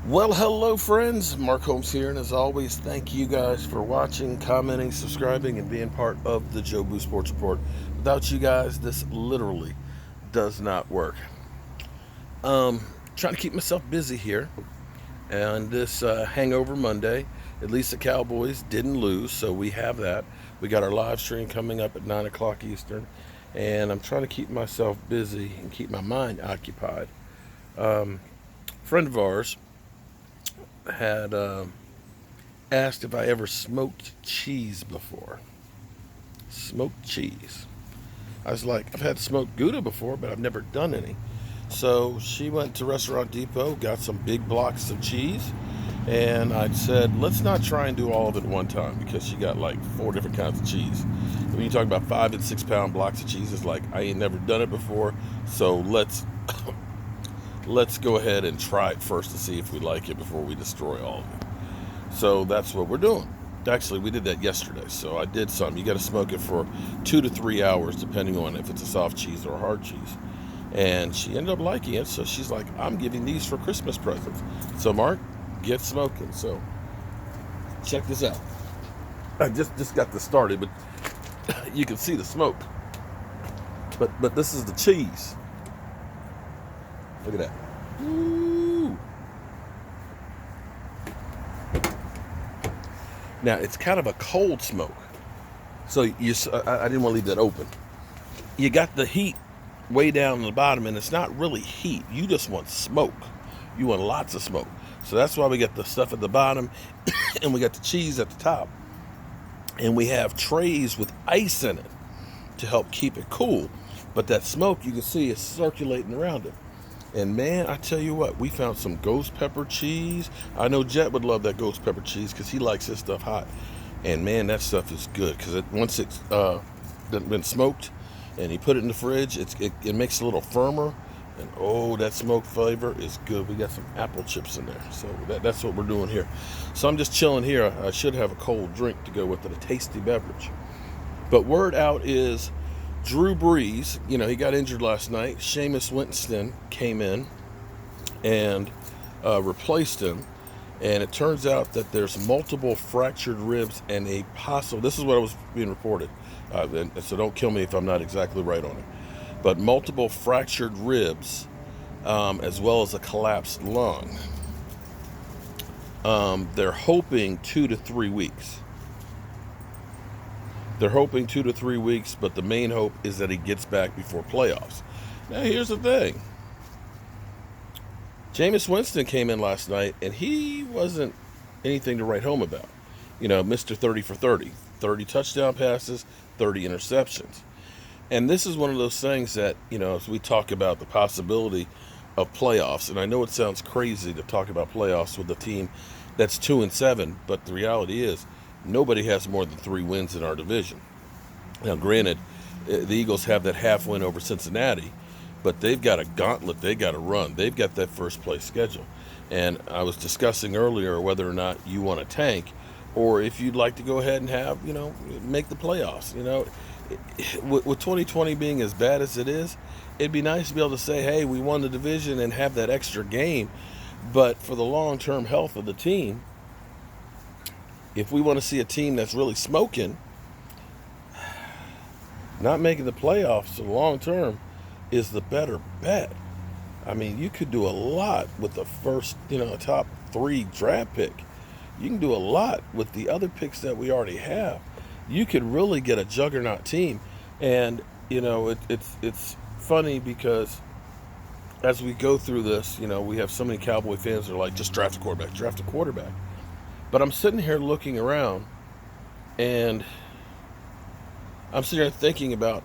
Well, hello, friends. Mark Holmes here, and as always, thank you guys for watching, commenting, subscribing, and being part of the Joe Boo Sports Report. Without you guys, this literally does not work. Um, Trying to keep myself busy here, and this Hangover Monday. At least the Cowboys didn't lose, so we have that. We got our live stream coming up at 9 o'clock Eastern, and I'm trying to keep myself busy and keep my mind occupied. A friend of ours had asked if I ever smoked cheese before. Smoked cheese. I was like, I've had smoked Gouda before, but I've never done any. So she went to Restaurant Depot, got some big blocks of cheese, and I said, let's not try and do all of it at one time because she got like 4 different kinds of cheese. When you talk about 5 and 6 pound blocks of cheese, it's like I ain't never done it before. So let's go ahead and try it first to see if we like it before we destroy all of it. So that's what we're doing. Actually, we did that yesterday. So I did some. You got to smoke it for 2 to 3 hours, depending on if it's a soft cheese or a hard cheese. And she ended up liking it. So she's like, I'm giving these for Christmas presents. So Mark, get smoking. So check this out. I just got this started, but you can see the smoke. But this is the cheese. Look at that. Ooh. Now it's kind of a cold smoke, so I didn't want to leave that open. You got the heat way down on the bottom, and it's not really heat. You just want smoke. You want lots of smoke. So that's why we got the stuff at the bottom, and we got the cheese at the top, and we have trays with ice in it to help keep it cool. But that smoke, you can see, is circulating around it. And man, I tell you what, we found some ghost pepper cheese. I know Jet would love that ghost pepper cheese because he likes his stuff hot. And man, that stuff is good because once it's been smoked and you put it in the fridge, it makes it a little firmer. And oh, that smoked flavor is good. We got some apple chips in there. So that's what we're doing here. So I'm just chilling here. I should have a cold drink to go with it, a tasty beverage. But word out is Drew Brees, he got injured last night. Jameis Winston came in and replaced him. And it turns out that there's multiple fractured ribs and this is what was being reported. So don't kill me if I'm not exactly right on it. But multiple fractured ribs as well as a collapsed lung. They're hoping 2 to 3 weeks. They're hoping 2 to 3 weeks, but the main hope is that he gets back before playoffs. Now, here's the thing. Jameis Winston came in last night, and he wasn't anything to write home about. Mr. 30 for 30. 30 touchdown passes, 30 interceptions. And this is one of those things that, as we talk about the possibility of playoffs, and I know it sounds crazy to talk about playoffs with a team that's 2-7, but the reality is, nobody has more than 3 wins in our division. Now, granted, the Eagles have that half win over Cincinnati, but they've got a gauntlet they got to run. They've got that first place schedule. And I was discussing earlier whether or not you want to tank or if you'd like to go ahead and have, make the playoffs. With 2020 being as bad as it is, it'd be nice to be able to say, hey, we won the division and have that extra game. But for the long-term health of the team, if we want to see a team that's really smoking, not making the playoffs in the long term is the better bet. I mean, you could do a lot with the first, top 3 draft pick. You can do a lot with the other picks that we already have. You could really get a juggernaut team. And, it's funny because as we go through this, we have so many Cowboy fans that are like, just draft a quarterback, draft a quarterback. But I'm sitting here looking around, and I'm sitting here thinking about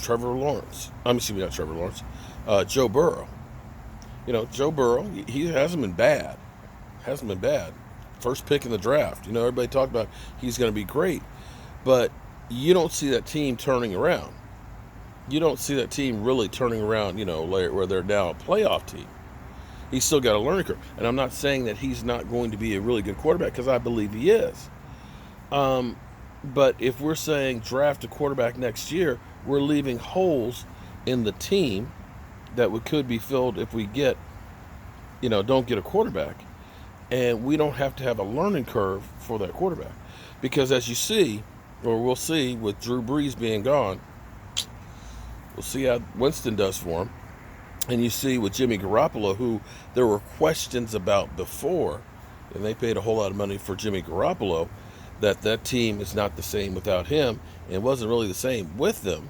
Trevor Lawrence. Not Trevor Lawrence. Joe Burrow. Joe Burrow, he hasn't been bad. First pick in the draft. Everybody talked about he's going to be great. But you don't see that team turning around. You don't see that team really turning around, where they're now a playoff team. He's still got a learning curve. And I'm not saying that he's not going to be a really good quarterback, because I believe he is. But if we're saying draft a quarterback next year, we're leaving holes in the team that could be filled if we don't get a quarterback. And we don't have to have a learning curve for that quarterback. Because as you see, or we'll see with Drew Brees being gone, we'll see how Winston does for him. And you see with Jimmy Garoppolo, who there were questions about before, and they paid a whole lot of money for Jimmy Garoppolo, that team is not the same without him, and wasn't really the same with them.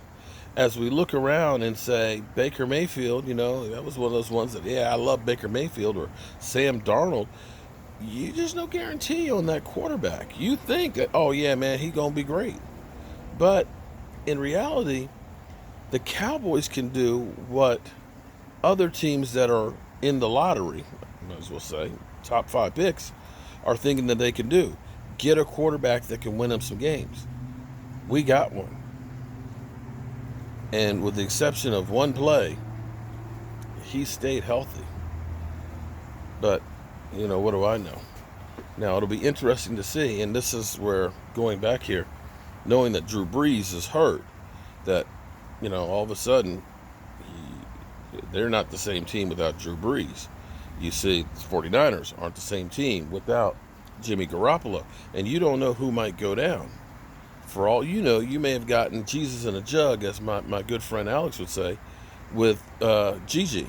As we look around and say, Baker Mayfield, that was one of those ones that, yeah, I love Baker Mayfield, or Sam Darnold. There's no guarantee on that quarterback. You think that, oh, yeah, man, he's going to be great. But in reality, the Cowboys can do what other teams that are in the lottery, might as well say, top 5 picks, are thinking that they can do. Get a quarterback that can win them some games. We got one. And with the exception of one play, he stayed healthy. But, what do I know? Now, it'll be interesting to see, and this is where, going back here, knowing that Drew Brees is hurt, that, all of a sudden, they're not the same team without Drew Brees. You see, the 49ers aren't the same team without Jimmy Garoppolo. And you don't know who might go down. For all you know, you may have gotten Jesus in a jug, as my good friend Alex would say, with Gigi,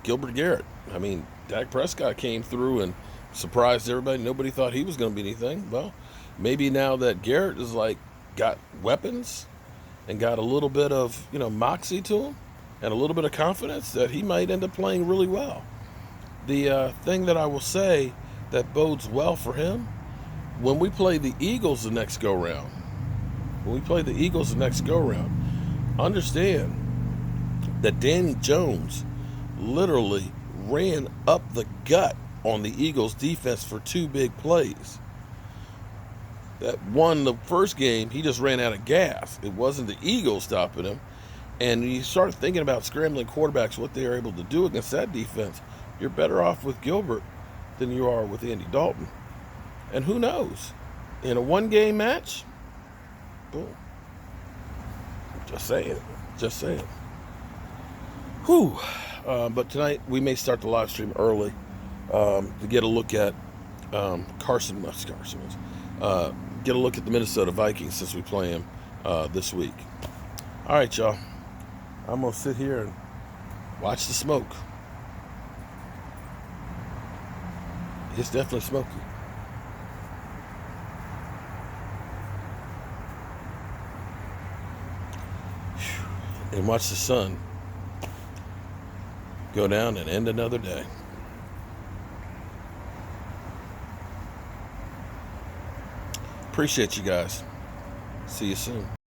Gilbert Garrett. I mean, Dak Prescott came through and surprised everybody. Nobody thought he was going to be anything. Well, maybe now that Garrett is got weapons and got a little bit of, moxie to him and a little bit of confidence, that he might end up playing really well. The thing that I will say that bodes well for him, when we play the Eagles the next go-round, understand that Danny Jones literally ran up the gut on the Eagles defense for 2 big plays. That won the first game, he just ran out of gas. It wasn't the Eagles stopping him. And you start thinking about scrambling quarterbacks, what they are able to do against that defense, you're better off with Gilbert than you are with Andy Dalton. And who knows? In a 1-game match? Boom. Just saying. Whew. But tonight we may start the live stream early to get a look at get a look at the Minnesota Vikings, since we play them this week. All right, y'all. I'm going to sit here and watch the smoke. It's definitely smoky. And watch the sun go down and end another day. Appreciate you guys. See you soon.